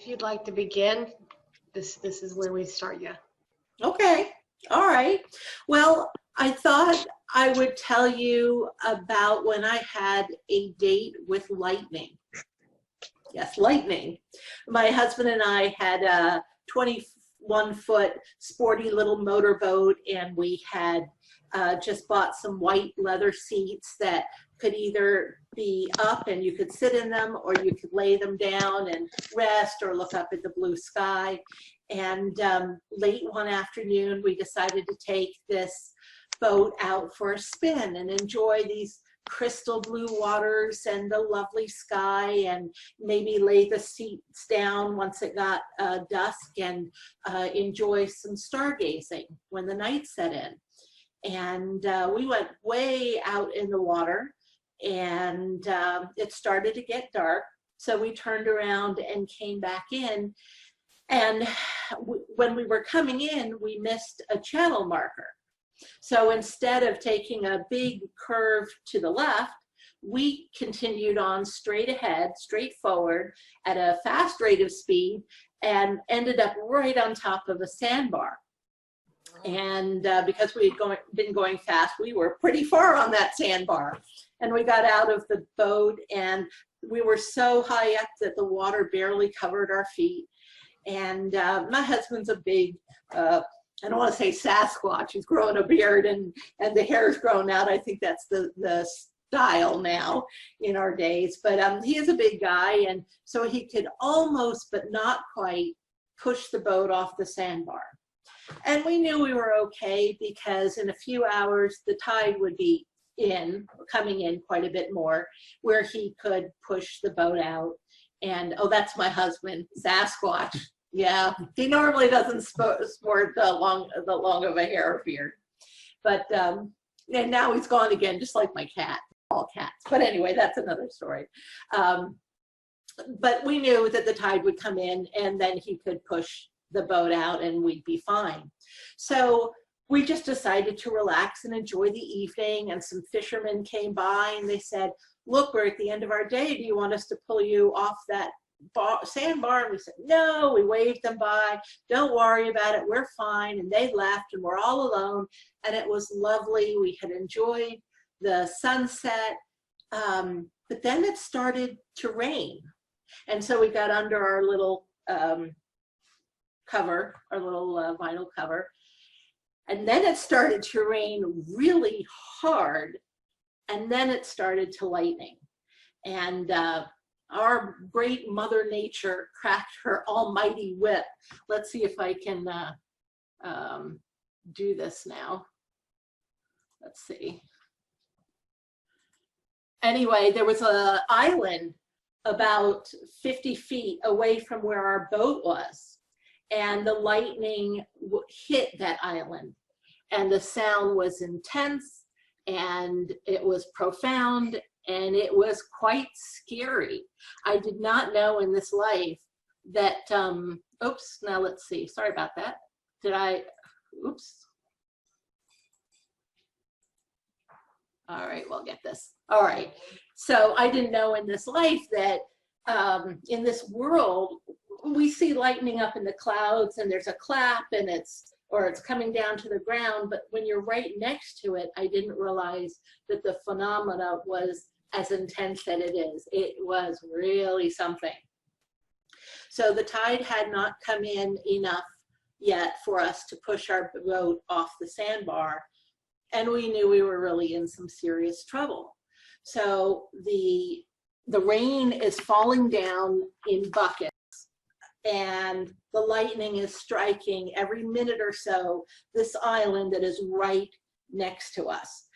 If you'd like to begin, this is where we start you. Okay, all right. Well, I thought I would tell you about when I had a date with lightning. Yes, lightning. My husband and I had a 21-foot sporty little motorboat, and we had just bought some white leather seats that could either be up and you could sit in them, or you could lay them down and rest or look up at the blue sky. And late one afternoon, we decided to take this boat out for a spin and enjoy these crystal blue waters and the lovely sky, and maybe lay the seats down once it got dusk and enjoy some stargazing when the night set in. And we went way out in the water, and it started to get dark. So we turned around and came back in. And when we were coming in, we missed a channel marker. So instead of taking a big curve to the left, we continued on straight ahead, straight forward at a fast rate of speed, and ended up right on top of a sandbar. And because we had been going fast, we were pretty far on that sandbar. And we got out of the boat, and we were so high up that the water barely covered our feet. And my husband's a big, I don't want to say Sasquatch. He's growing a beard, and the hair's grown out. I think that's the style now in our days. But he is a big guy, and so he could almost, but not quite, push the boat off the sandbar. And we knew we were okay, because in a few hours the tide would be coming in quite a bit more, where he could push the boat out. And oh, that's my husband, Sasquatch. Yeah, he normally doesn't sport the long of a hair or beard, but and now he's gone again, just like my cat, all cats. But anyway, that's another story. But we knew that the tide would come in, and then he could push the boat out, and we'd be fine. So we just decided to relax and enjoy the evening. And some fishermen came by, and they said, "Look, we're at the end of our day. Do you want us to pull you off that sandbar?" And we said, "No." We waved them by. "Don't worry about it. We're fine." And they left, and we're all alone. And it was lovely. We had enjoyed the sunset. But then it started to rain. And so we got under our little cover, our little vinyl cover. And then it started to rain really hard. And then it started to lightning. And our great Mother Nature cracked her almighty whip. Let's see if I can do this now. Let's see. Anyway, there was an island about 50 feet away from where our boat was. And the lightning hit that island. And the sound was intense, and it was profound, and it was quite scary. I did not know in this life that, oops, now let's see, sorry about that. Oops. All right, we'll get this. All right, so I didn't know in this life that in this world, we see lightning up in the clouds, and there's a clap, and it's coming down to the ground. But when you're right next to it, I didn't realize that the phenomena was as intense as it is. It was really something. So the tide had not come in enough yet for us to push our boat off the sandbar, and we knew we were really in some serious trouble. So the rain is falling down in buckets, and the lightning is striking every minute or so this island that is right next to us.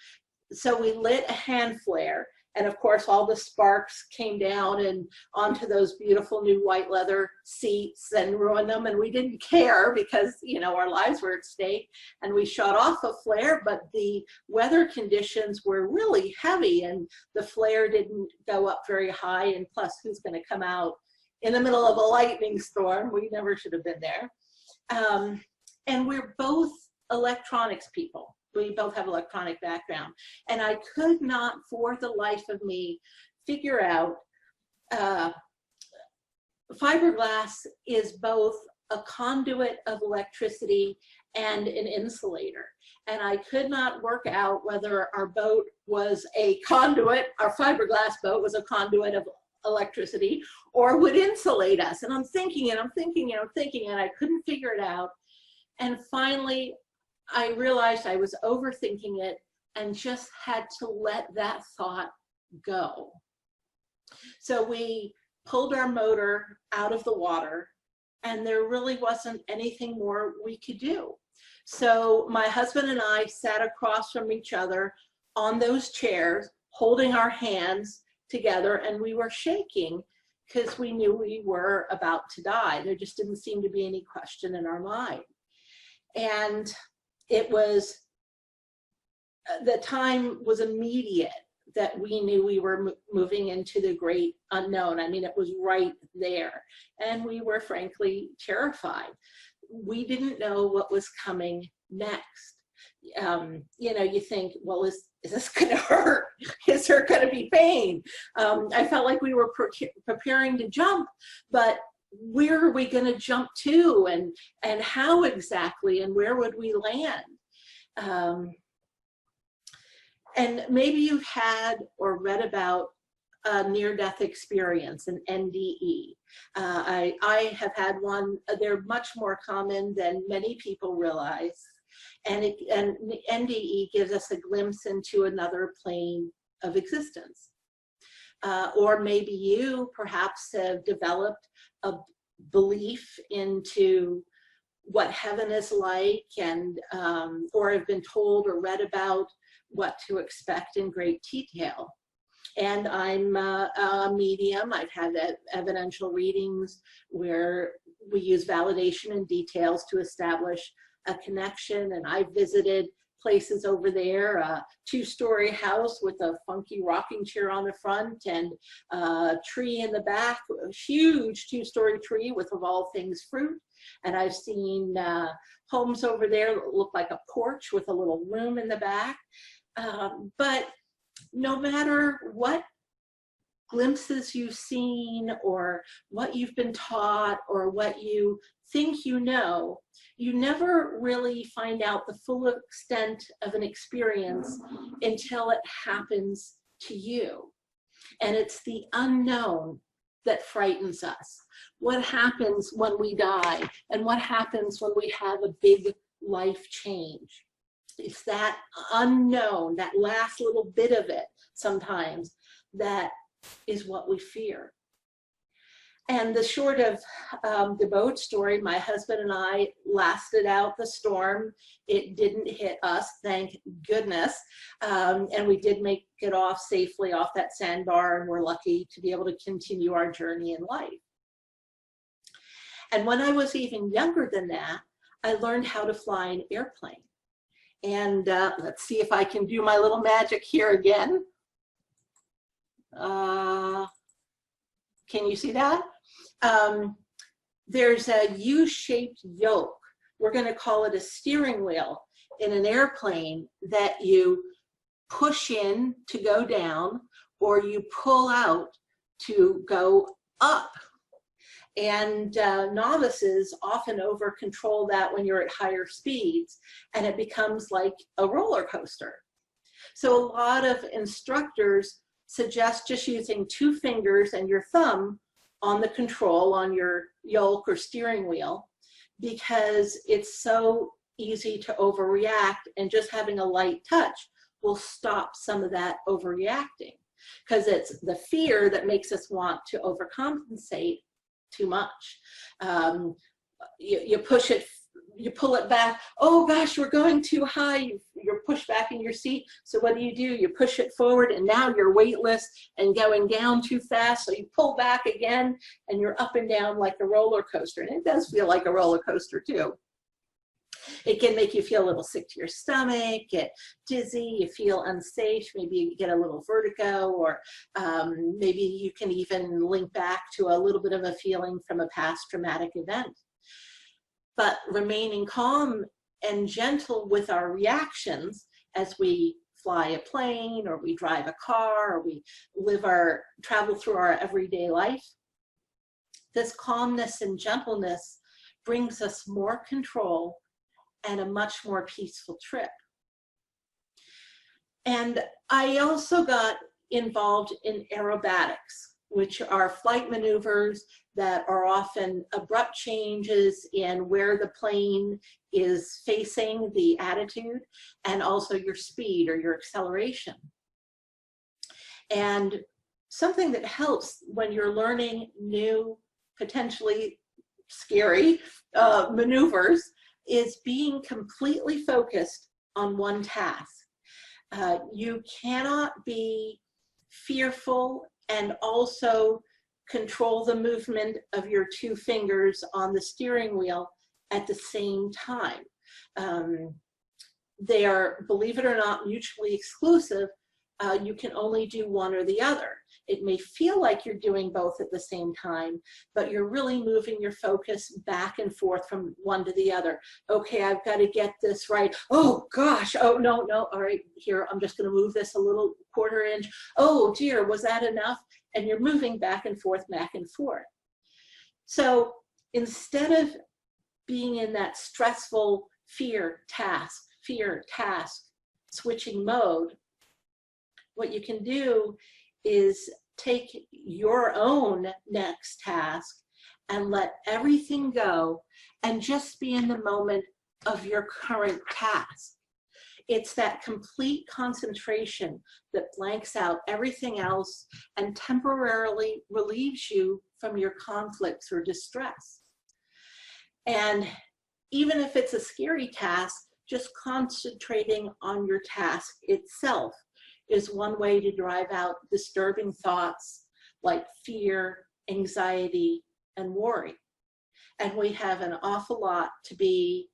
So we lit a hand flare, and of course all the sparks came down and onto those beautiful new white leather seats and ruined them, and we didn't care because, you know, our lives were at stake. And we shot off a flare, but the weather conditions were really heavy, and the flare didn't go up very high, and plus, who's going to come out in the middle of a lightning storm? We never should have been there. And we're both electronics people. We both have electronic background. And I could not, for the life of me, figure out fiberglass is both a conduit of electricity and an insulator. And I could not work out whether our boat was a conduit, our fiberglass boat was a conduit of electricity, or would insulate us. And I'm thinking and I'm thinking and I'm thinking, and I couldn't figure it out. And finally, I realized I was overthinking it and just had to let that thought go. So we pulled our motor out of the water, and there really wasn't anything more we could do. So my husband and I sat across from each other on those chairs, holding our hands together, and we were shaking because we knew we were about to die. There just didn't seem to be any question in our mind. And it was, the time was immediate that we knew we were moving into the great unknown. I mean, it was right there. And we were frankly terrified. We didn't know what was coming next. You know, you think, well, is this going to hurt? Is there going to be pain? I felt like we were preparing to jump, but where are we going to jump to, and how exactly, and where would we land? And maybe you've had or read about a near-death experience, an NDE. I have had one. They're much more common than many people realize. And NDE gives us a glimpse into another plane of existence. Or maybe you perhaps have developed a belief into what heaven is like, and or have been told or read about what to expect in great detail. And I'm a medium. I've had evidential readings where we use validation and details to establish a connection. And I visited places over there, a two-story house with a funky rocking chair on the front and a tree in the back, a huge two-story tree with, of all things, fruit. And I've seen homes over there that look like a porch with a little room in the back. But no matter what glimpses you've seen or what you've been taught or what you think you know, you never really find out the full extent of an experience until it happens to you. And it's the unknown that frightens us. What happens when we die, and what happens when we have a big life change? It's that unknown, that last little bit of it sometimes, that is what we fear. And the short of the boat story, my husband and I lasted out the storm. It didn't hit us, thank goodness. And we did make it off safely off that sandbar, and we're lucky to be able to continue our journey in life. And when I was even younger than that, I learned how to fly an airplane. And let's see if I can do my little magic here again. Can you see that? There's a U-shaped yoke. We're going to call it a steering wheel in an airplane that you push in to go down, or you pull out to go up. And novices often over control that when you're at higher speeds, and it becomes like a roller coaster. So a lot of instructors suggest just using 2 fingers and your thumb on the control on your yoke or steering wheel, because it's so easy to overreact, and just having a light touch will stop some of that overreacting, because it's the fear that makes us want to overcompensate too much. You push it, you pull it back. Oh gosh, we're going too high. You're pushed back in your seat. So what do? You push it forward, and now you're weightless and going down too fast. So you pull back again, and you're up and down like a roller coaster. And it does feel like a roller coaster too. It can make you feel a little sick to your stomach, get dizzy, you feel unsafe, maybe you get a little vertigo, or maybe you can even link back to a little bit of a feeling from a past traumatic event. But remaining calm and gentle with our reactions as we fly a plane, or we drive a car, or we travel through our everyday life, this calmness and gentleness brings us more control and a much more peaceful trip. And I also got involved in aerobatics, which are flight maneuvers that are often abrupt changes in where the plane is facing, the attitude, and also your speed or your acceleration. And something that helps when you're learning new, potentially scary maneuvers is being completely focused on one task. You cannot be fearful and also control the movement of your two fingers on the steering wheel at the same time. They are, believe it or not, mutually exclusive. You can only do one or the other. It may feel like you're doing both at the same time, but you're really moving your focus back and forth from one to the other. Okay, I've got to get this right. Oh gosh, oh no, all right, here, I'm just gonna move this a little quarter inch. Oh dear, was that enough? And you're moving back and forth, back and forth. So instead of being in that stressful fear, task, switching mode, what you can do is take your own next task and let everything go and just be in the moment of your current task. It's that complete concentration that blanks out everything else and temporarily relieves you from your conflicts or distress. And even if it's a scary task, just concentrating on your task itself is one way to drive out disturbing thoughts like fear, anxiety, and worry. And we have an awful lot to be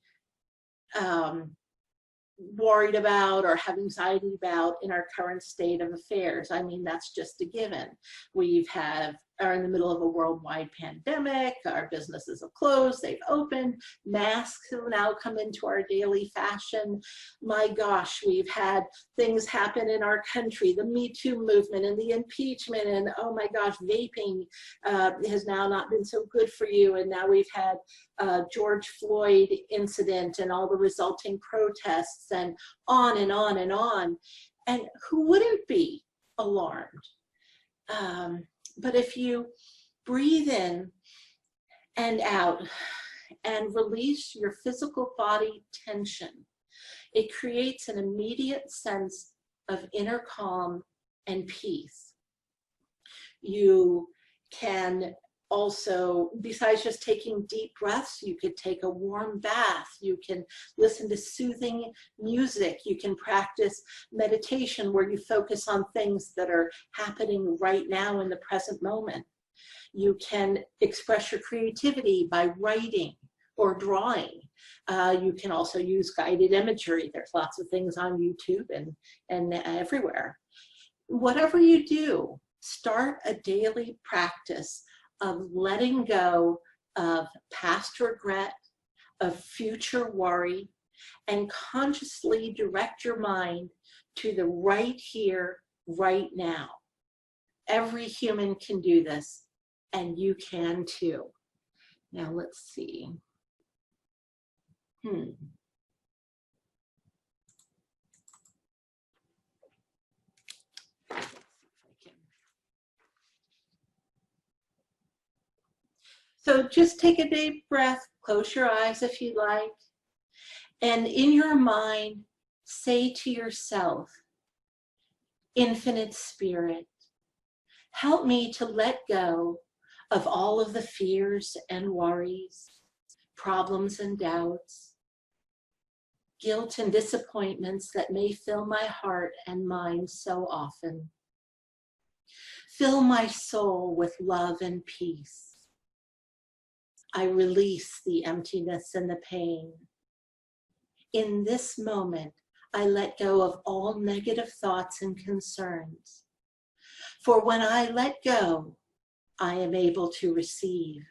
worried about or have anxiety about in our current state of affairs. I mean, that's just a given. Are in the middle of a worldwide pandemic, our businesses have closed, they've opened, masks have now come into our daily fashion. My gosh, we've had things happen in our country, the Me Too movement and the impeachment, and oh my gosh, vaping has now not been so good for you, and now we've had George Floyd incident and all the resulting protests, and on and on and on. And who wouldn't be alarmed? But if you breathe in and out and release your physical body tension, it creates an immediate sense of inner calm and peace. You can also, besides just taking deep breaths, you could take a warm bath, you can listen to soothing music, you can practice meditation where you focus on things that are happening right now in the present moment. You can express your creativity by writing or drawing. You can also use guided imagery. There's lots of things on YouTube and everywhere. Whatever you do, start a daily practice of letting go of past regret, of future worry, and consciously direct your mind to the right here, right now. Every human can do this, and you can too. Now let's see. So just take a deep breath, close your eyes if you like, and in your mind, say to yourself, Infinite Spirit, help me to let go of all of the fears and worries, problems and doubts, guilt and disappointments that may fill my heart and mind so often. Fill my soul with love and peace. I release the emptiness and the pain. In this moment, I let go of all negative thoughts and concerns. For when I let go, I am able to receive.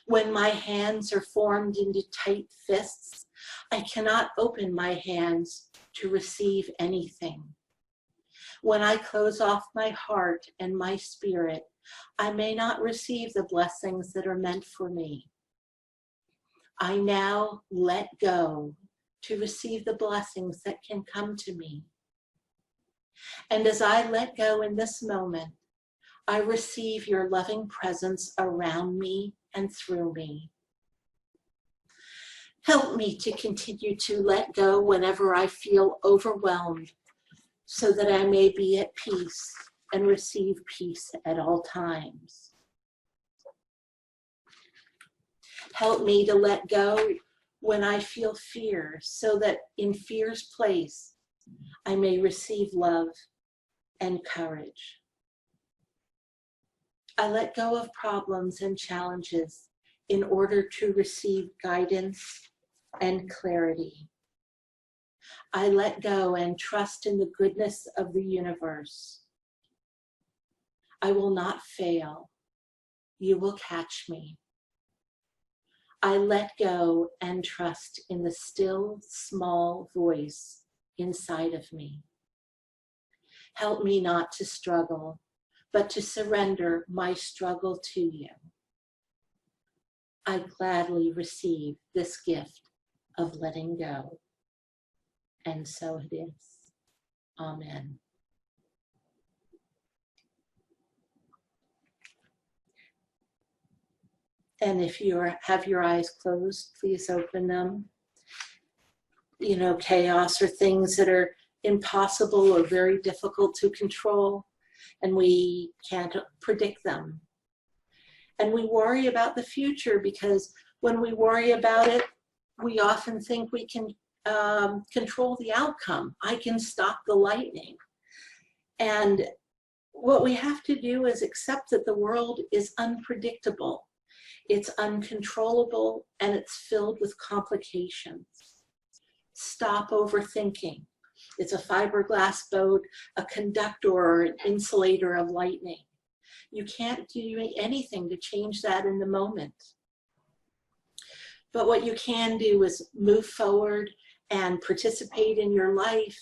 When my hands are formed into tight fists, I cannot open my hands to receive anything. When I close off my heart and my spirit, I may not receive the blessings that are meant for me. I now let go to receive the blessings that can come to me. And as I let go in this moment, I receive your loving presence around me and through me. Help me to continue to let go whenever I feel overwhelmed, so that I may be at peace and receive peace at all times. Help me to let go when I feel fear, so that in fear's place, I may receive love and courage. I let go of problems and challenges in order to receive guidance and clarity. I let go and trust in the goodness of the universe. I will not fail. You will catch me. I let go and trust in the still, small voice inside of me. Help me not to struggle, but to surrender my struggle to you. I gladly receive this gift of letting go. And so it is. Amen. And if you have your eyes closed, please open them. You know, chaos or things that are impossible or very difficult to control, and we can't predict them. And we worry about the future because when we worry about it, we often think we can control the outcome. I can stop the lightning. And what we have to do is accept that the world is unpredictable. It's uncontrollable, and it's filled with complications. Stop overthinking. It's a fiberglass boat, a conductor or an insulator of lightning. You can't do anything to change that in the moment. But what you can do is move forward and participate in your life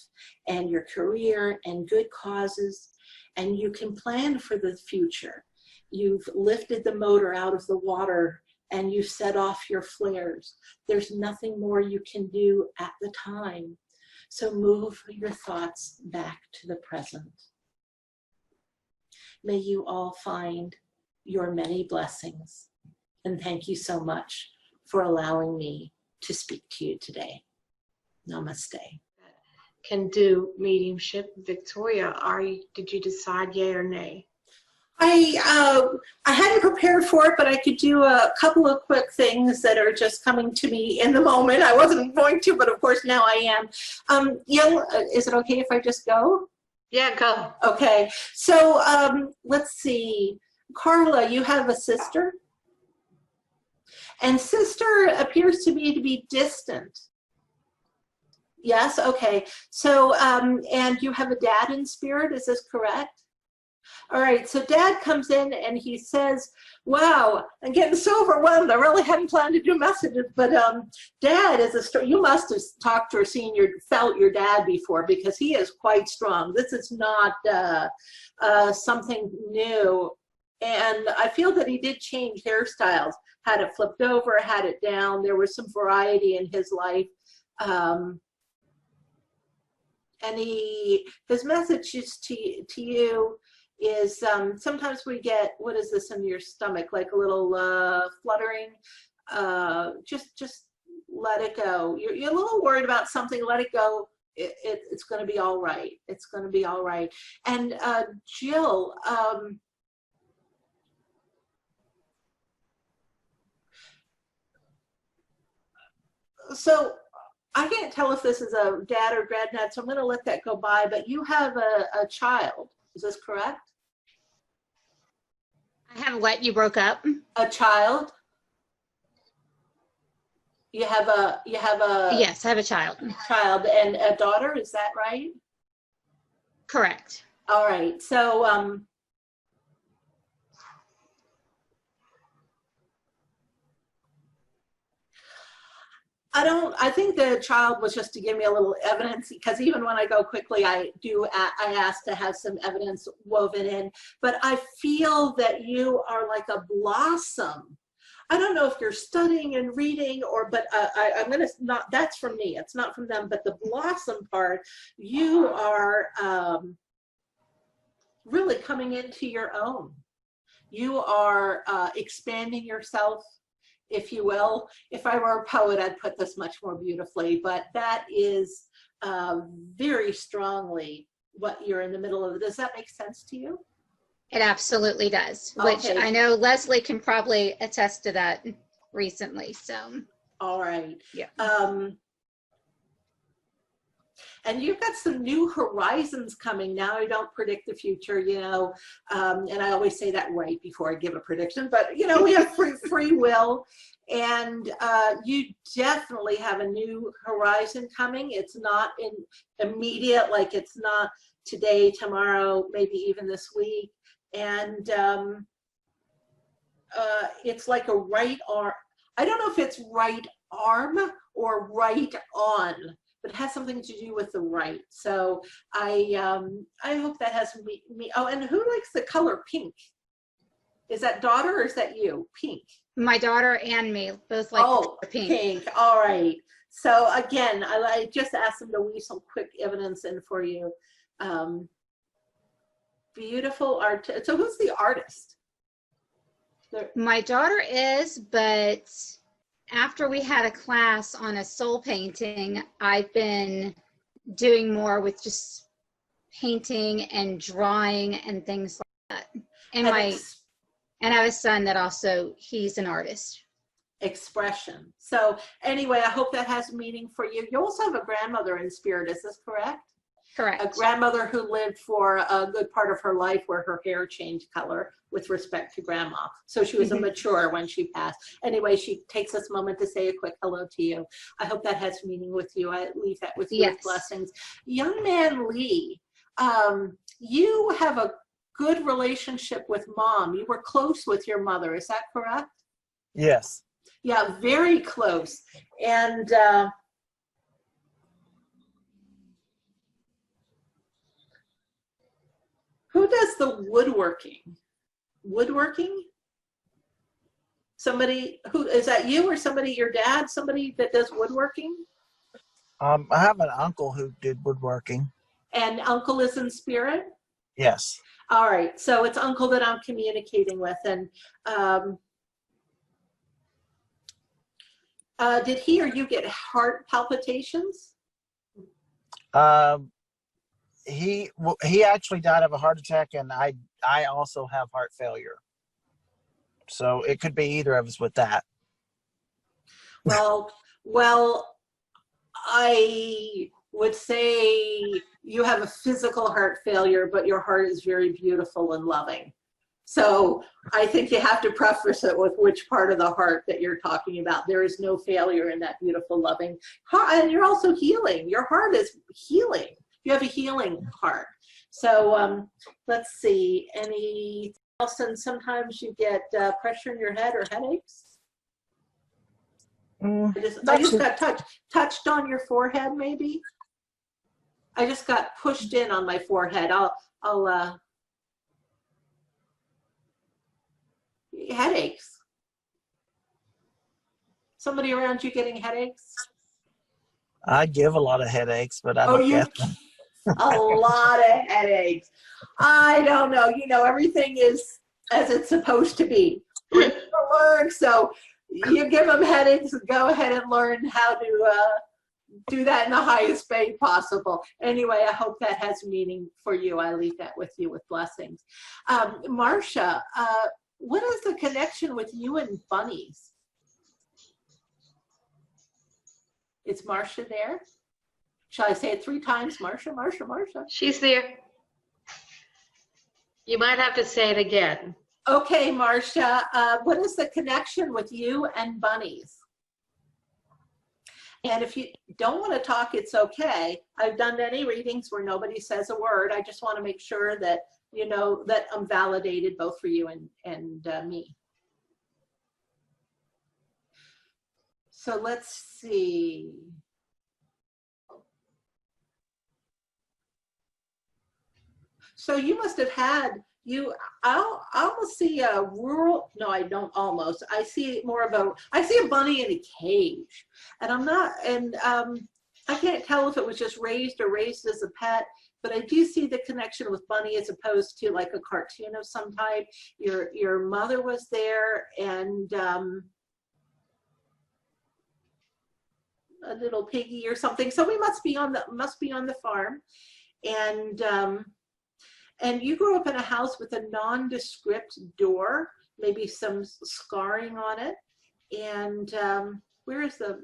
and your career and good causes, and you can plan for the future. You've lifted the motor out of the water and you've set off your flares. There's nothing more you can do at the time. So move your thoughts back to the present. May you all find your many blessings. And thank you so much for allowing me to speak to you today. Namaste. Can do mediumship. Victoria, did you decide yay or nay? I hadn't prepared for it, but I could do a couple of quick things that are just coming to me in the moment. I wasn't going to, but of course now I am. Is it okay if I just go? Yeah, go. Okay, so let's see. Carla, you have a sister? And sister appears to me to be distant. Yes, okay. So, and you have a dad in spirit, is this correct? All right, so dad comes in and he says, wow, I'm getting so overwhelmed. I really hadn't planned to do messages, but dad is a story. You must have talked or felt your dad before, because he is quite strong. This is not something new. And I feel that he did change hairstyles, had it flipped over, had it down. There was some variety in his life. And his message is to you is sometimes we get, what is this in your stomach, like a little fluttering. Just let it go. You're a little worried about something, let it go. It's going to be all right. It's going to be all right. And Jill, so I can't tell if this is a dad or granddad, so I'm going to let that go by, but you have a child. Is this correct? I have what? You broke up? A child? You have a Yes, I have a child. Child and a daughter, is that right? Correct. All right. So I think the child was just to give me a little evidence, because even when I go quickly, I ask to have some evidence woven in, but I feel that you are like a blossom. I don't know if you're studying and reading but I'm going to not, that's from me. It's not from them, but the blossom part, you are really coming into your own. You are expanding yourself, if you will. If I were a poet, I'd put this much more beautifully, but that is very strongly what you're in the middle of. Does that make sense to you? It absolutely does, which Okay. I know Leslie can probably attest to that recently. So, all right. yeah. And you've got some new horizons coming now. I don't predict the future, you know, and I always say that right before I give a prediction, but you know, we have free will, and you definitely have a new horizon coming. It's not immediate, like it's not today, tomorrow, maybe even this week. And it's like a right arm. I don't know if it's right arm or right on, but it has something to do with the right. So I hope that has me. Oh, and who likes the color pink? Is that daughter or is that you? Pink. My daughter and me both like the color pink. Pink. All right. So again, I just asked them to weave some quick evidence in for you. Beautiful art. So who's the artist? My daughter is, but after we had a class on a soul painting, I've been doing more with just painting and drawing and things like that. And I have a son that also, he's an artist. Expression. So anyway, I hope that has meaning for you. You also have a grandmother in spirit, is this correct? Correct. A grandmother who lived for a good part of her life where her hair changed color with respect to grandma. So she was immature when she passed. Anyway, she takes this moment to say a quick hello to you. I hope that has meaning with you. I leave that with you with blessings. Young man Lee, you have a good relationship with mom. You were close with your mother. Is that correct? Yes. Yeah, very close. And who does the woodworking? Woodworking? Somebody who, is that you or somebody, your dad, somebody that does woodworking? I have an uncle who did woodworking. And uncle is in spirit? Yes. All right, so it's uncle that I'm communicating with. And did he or you get heart palpitations? He actually died of a heart attack, and I also have heart failure. So it could be either of us with that. Well, I would say you have a physical heart failure, but your heart is very beautiful and loving. So I think you have to preface it with which part of the heart that you're talking about. There is no failure in that beautiful, loving heart. And you're also healing. Your heart is healing. You have a healing heart. So let's see, any else? And sometimes you get pressure in your head or headaches. I just got touched on your forehead, maybe. I just got pushed in on my forehead. I'll headaches. Somebody around you getting headaches? I give a lot of headaches, but I don't get them. A lot of headaches. I don't know. You know, everything is as it's supposed to be. Learn. So you give them headaches, go ahead and learn how to do that in the highest way possible. Anyway, I hope that has meaning for you. I leave that with you with blessings. Marcia, what is the connection with you and bunnies? Is Marcia there? Shall I say it 3 times? Marcia, Marcia, Marcia. She's there. You might have to say it again. Okay, Marcia, what is the connection with you and bunnies? And if you don't want to talk, it's okay. I've done many readings where nobody says a word. I just want to make sure that, you know, that I'm validated both for you and me. So let's see. So you must have had, I almost see a rural, no, I don't almost. I see more of a, I see a bunny in a cage. And I'm not, and I can't tell if it was just raised or raised as a pet, but I do see the connection with bunny as opposed to like a cartoon of some type. Your mother was there, and a little piggy or something. So we must be on the farm. And you grew up in a house with a nondescript door, maybe some scarring on it. And where is the,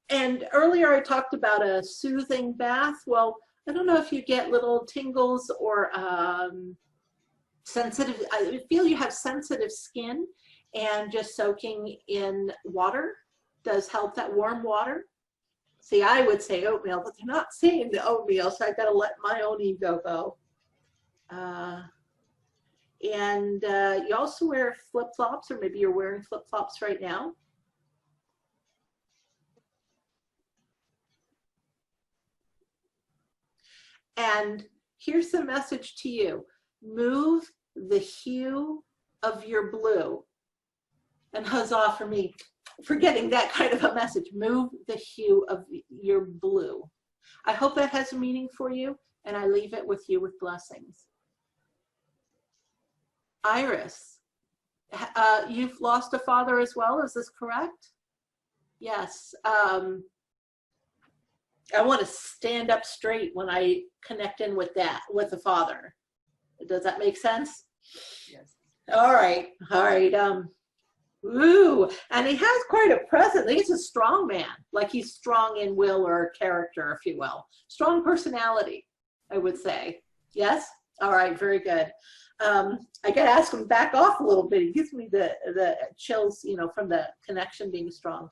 and earlier I talked about a soothing bath. Well, I don't know if you get little tingles or sensitive, I feel you have sensitive skin, and just soaking in water does help, that warm water. See, I would say oatmeal, but they're not saying the oatmeal, so I gotta let my own ego go. You also wear flip-flops, or maybe you're wearing flip-flops right now. And here's the message to you. Move the hue of your blue. And huzzah for me for getting that kind of a message. Move the hue of your blue. I hope that has a meaning for you, and I leave it with you with blessings. Iris, you've lost a father as well, is this correct? Yes. I want to stand up straight when I connect in with that, with the father. Does that make sense? Yes. All right. All right. Ooh, and he has quite a presence. He's a strong man, like he's strong in will or character, if you will. Strong personality, I would say. Yes? All right, very good. I got to ask him back off a little bit. He gives me the chills, you know, from the connection being strong.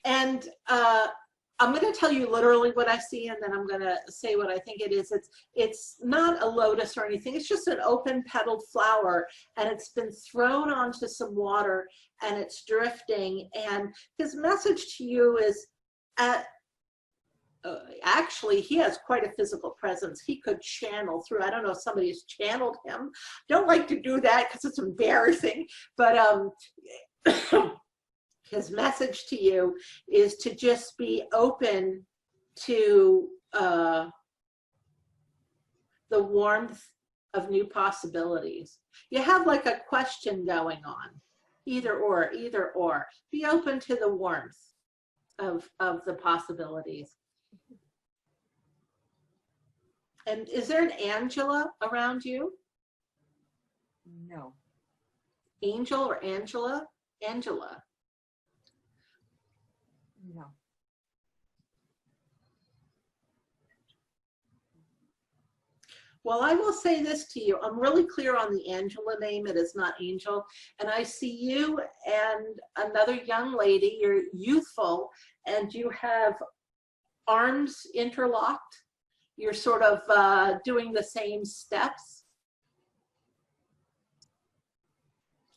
And I'm going to tell you literally what I see, and then I'm going to say what I think it is. It's not a lotus or anything. It's just an open petaled flower, and it's been thrown onto some water, and it's drifting. And his message to you is, actually, he has quite a physical presence. He could channel through. I don't know if somebody's channeled him. Don't like to do that because it's embarrassing, but his message to you is to just be open to the warmth of new possibilities. You have like a question going on, either or, either or. Be open to the warmth of the possibilities. And is there an Angela around you? No. Angel or Angela? Angela. No. Well, I will say this to you. I'm really clear on the Angela name. It is not Angel. And I see you and another young lady. You're youthful, and you have arms interlocked. You're sort of doing the same steps.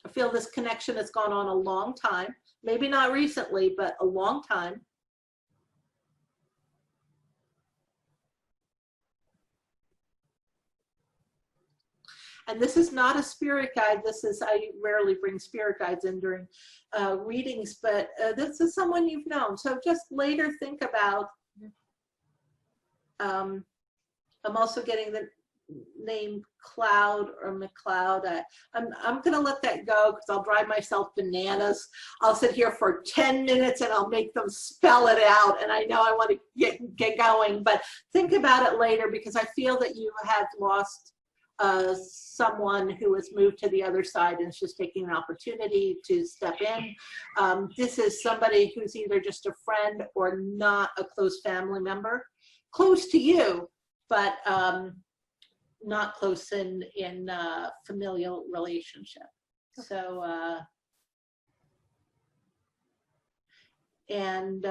I feel this connection has gone on a long time. Maybe not recently, but a long time. And this is not a spirit guide. This is, I rarely bring spirit guides in during readings, but this is someone you've known. So just later think about, I'm also getting the name Cloud or McCloud. I'm going to let that go because I'll drive myself bananas. I'll sit here for 10 minutes and I'll make them spell it out. And I know I want to get going, but think about it later, because I feel that you have lost someone who has moved to the other side and is just taking an opportunity to step in. This is somebody who's either just a friend or not a close family member. Close to you, but not close in familial relationship. So And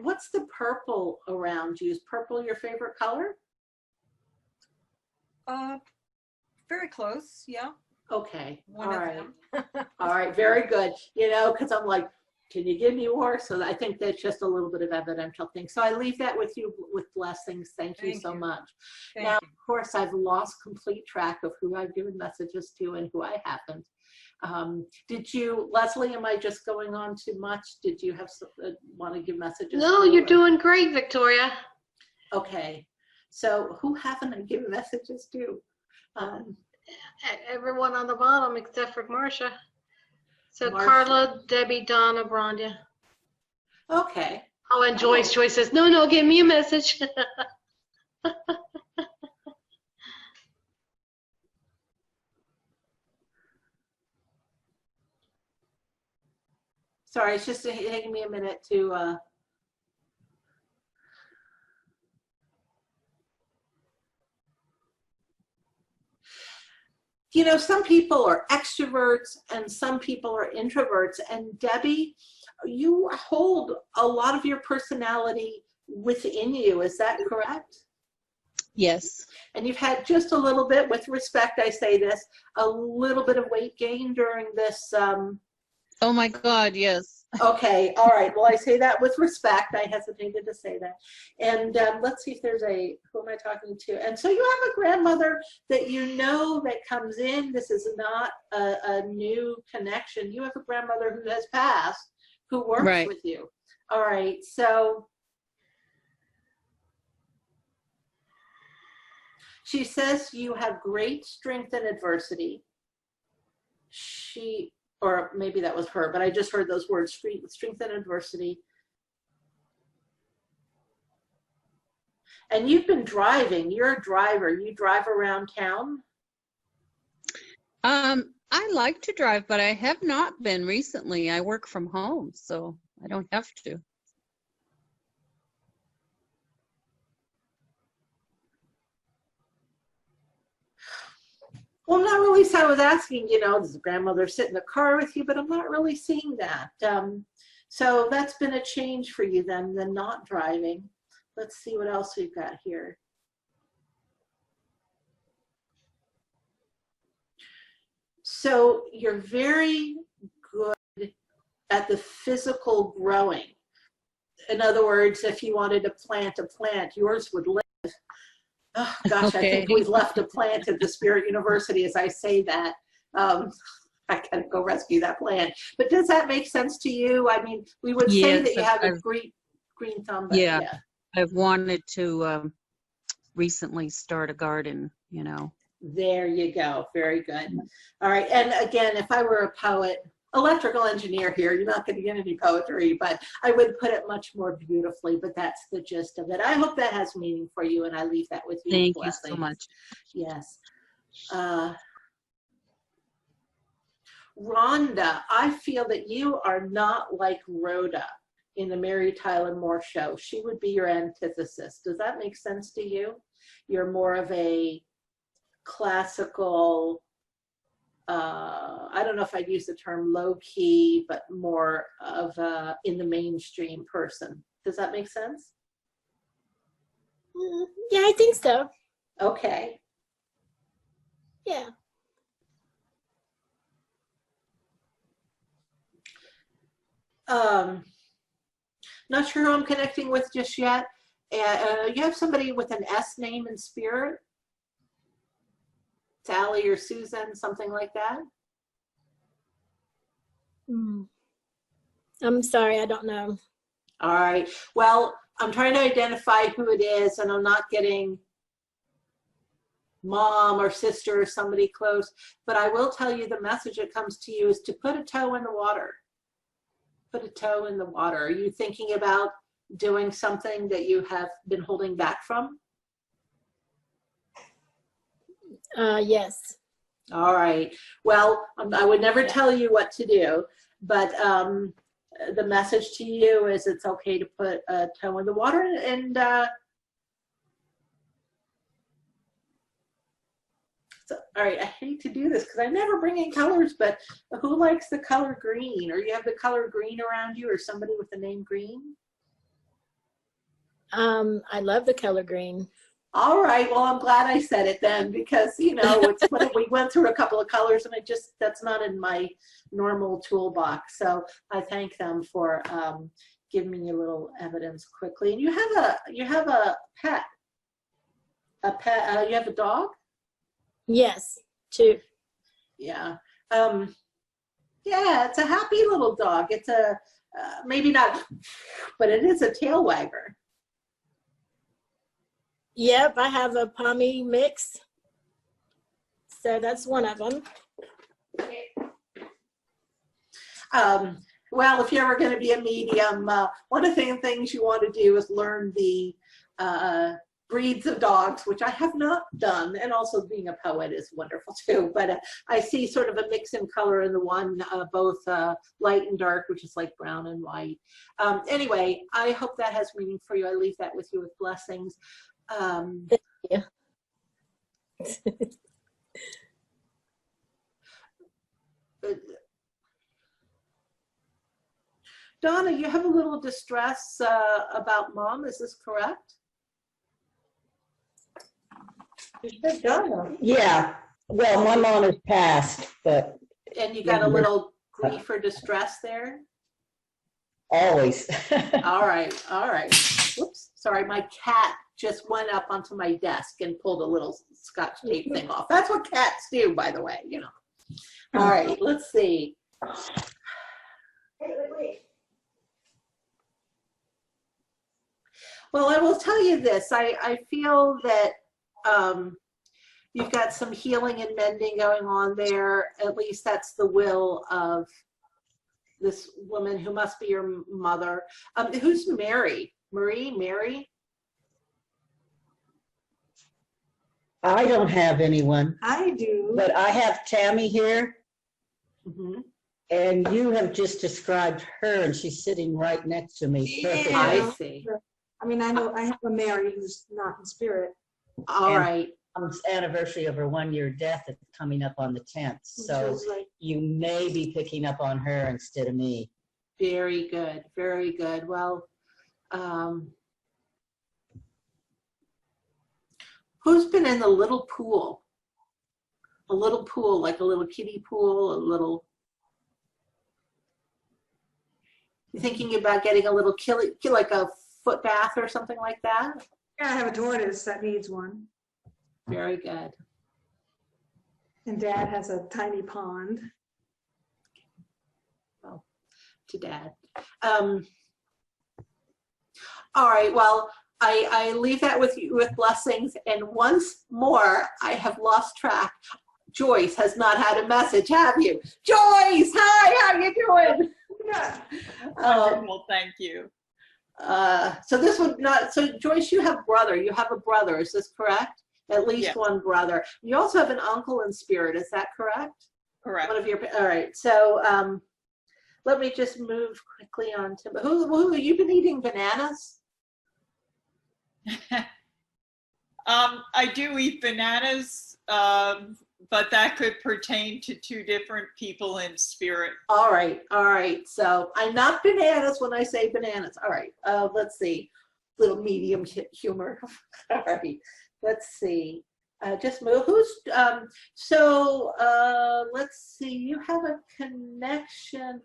what's the purple around you? Is purple your favorite color? Very close, yeah. Okay, One all of right. them. All right, very good. You know, because I'm like, can you give me more? So I think that's just a little bit of evidential thing. So I leave that with you with blessings. Thank you so much. Thank Now, you. of course, I've lost complete track of who I've given messages to and who I haven't. Did you, Leslie, am I just going on too much? Did you have want to give messages? No, to, you're or? doing great, Victoria. Okay. So who haven't I given messages to? Everyone on the bottom except for Marcia. So Marcia. Carla, Debbie, Donna, Bronya. Okay. Oh, and Joyce. Joyce says, no, give me a message. Sorry, it's just taking me a minute to you know, some people are extroverts and some people are introverts. And Debbie, you hold a lot of your personality within you. Is that correct? Yes. And you've had just a little bit, with respect, I say this, a little bit of weight gain during this. Oh my God, yes. Okay, all right. Well, I say that with respect. I hesitated to say that. And let's see if there's who am I talking to? And so you have a grandmother that you know that comes in. This is not a new connection. You have a grandmother who has passed, who works with you. All right, so she says you have great strength in adversity. Or maybe that was her, but I just heard those words, strength and adversity. And you've been driving, you're a driver, you drive around town? I like to drive, but I have not been recently. I work from home, so I don't have to. Well, I'm not really, so I was asking, you know, does the grandmother sit in the car with you, but I'm not really seeing that. So that's been a change for you then, the not driving. Let's see what else we've got here. So you're very good at the physical growing. In other words, if you wanted to plant a plant, yours would live. Oh, gosh, okay. I think we've left a plant at the Spirit University as I say that. I gotta go rescue that plant. But does that make sense to you? I mean, we would say that you have a green thumb. But yeah, I've wanted to recently start a garden, you know. There you go. Very good. All right. And again, if I were a poet, electrical engineer here, you're not going to get any poetry, but I would put it much more beautifully, but that's the gist of it. I hope that has meaning for you, and I leave that with you. Thank you so much. Yes. Rhonda, I feel that you are not like Rhoda in the Mary Tyler Moore Show. She would be your antithesis. Does that make sense to you? You're more of a classical, I don't know if I'd use the term low key, but more of a in the mainstream person. Does that make sense? Yeah, I think so. Okay. Yeah. Not sure who I'm connecting with just yet. You have somebody with an S name in spirit? Sally or Susan, something like that? I'm sorry, I don't know. All right. Well, I'm trying to identify who it is, and I'm not getting mom or sister or somebody close, but I will tell you the message that comes to you is to put a toe in the water. Put a toe in the water. Are you thinking about doing something that you have been holding back from? Yes. All right. Well, I would never tell you what to do, but the message to you is it's okay to put a toe in the water, and So, all right, I hate to do this because I never bring in colors, but who likes the color green? Or you have the color green around you, or somebody with the name green? I love the color green. All right, well, I'm glad I said it then, because, you know, it's when we went through a couple of colors and that's not in my normal toolbox. So I thank them for giving me a little evidence quickly. And you have a pet. You have a dog? Yes, 2. Yeah. Yeah, it's a happy little dog. It's a, maybe not, but it is a tail wagger. Yep, I have a Pommy mix. So that's one of them. Well, if you're ever going to be a medium, one of the things you want to do is learn the breeds of dogs, which I have not done, and also being a poet is wonderful too. But I see sort of a mix in color in the one, both light and dark, which is like brown and white. Anyway, I hope that has meaning for you. I leave that with you with blessings. Thank you. Donna, you have a little distress about Mom, is this correct? Donna. Yeah, well, my mom has passed, but. And you got a little grief or distress there? Always. All right, all right. Whoops, sorry, my cat just went up onto my desk and pulled a little Scotch tape thing off. That's what cats do, by the way, you know. All right, let's see. Well, I will tell you this. I feel that you've got some healing and mending going on there. At least that's the will of this woman who must be your mother. Who's Mary? Mary? I don't have anyone, I do. but I have Tammy here, Mm-hmm. and you have just described her, and she's sitting right next to me perfectly. I see. I mean, I know I have a Mary who's not in spirit. All And right. Mom's anniversary of her 1-year death is coming up on the 10th, so She's like, you may be picking up on her instead of me. Very good. Very good. Well, who's been in the little pool? A little pool, like a little kiddie pool, a little. You thinking about getting a little like a foot bath or something like that? yeah, I have a tortoise that needs one. Very good. And Dad has a tiny pond. Well, to Dad. All right. Well, I leave that with you with blessings. And once more, I have lost track. Joyce has not had a message, have you? Joyce, hi, how you doing? Yeah. Wonderful, thank you. So this would not, so Joyce, you have a brother, is this correct? At least Yes. one brother. You also have an uncle in spirit, is that correct? Correct. One of your, all right, so let me just move quickly on to, who you been eating bananas? I do eat bananas, but that could pertain to 2 different people in spirit. All right, so I'm not bananas when I say bananas. All right, let's see, little medium humor. All right, let's see. Just move. Who's so? Let's see. You have a connection.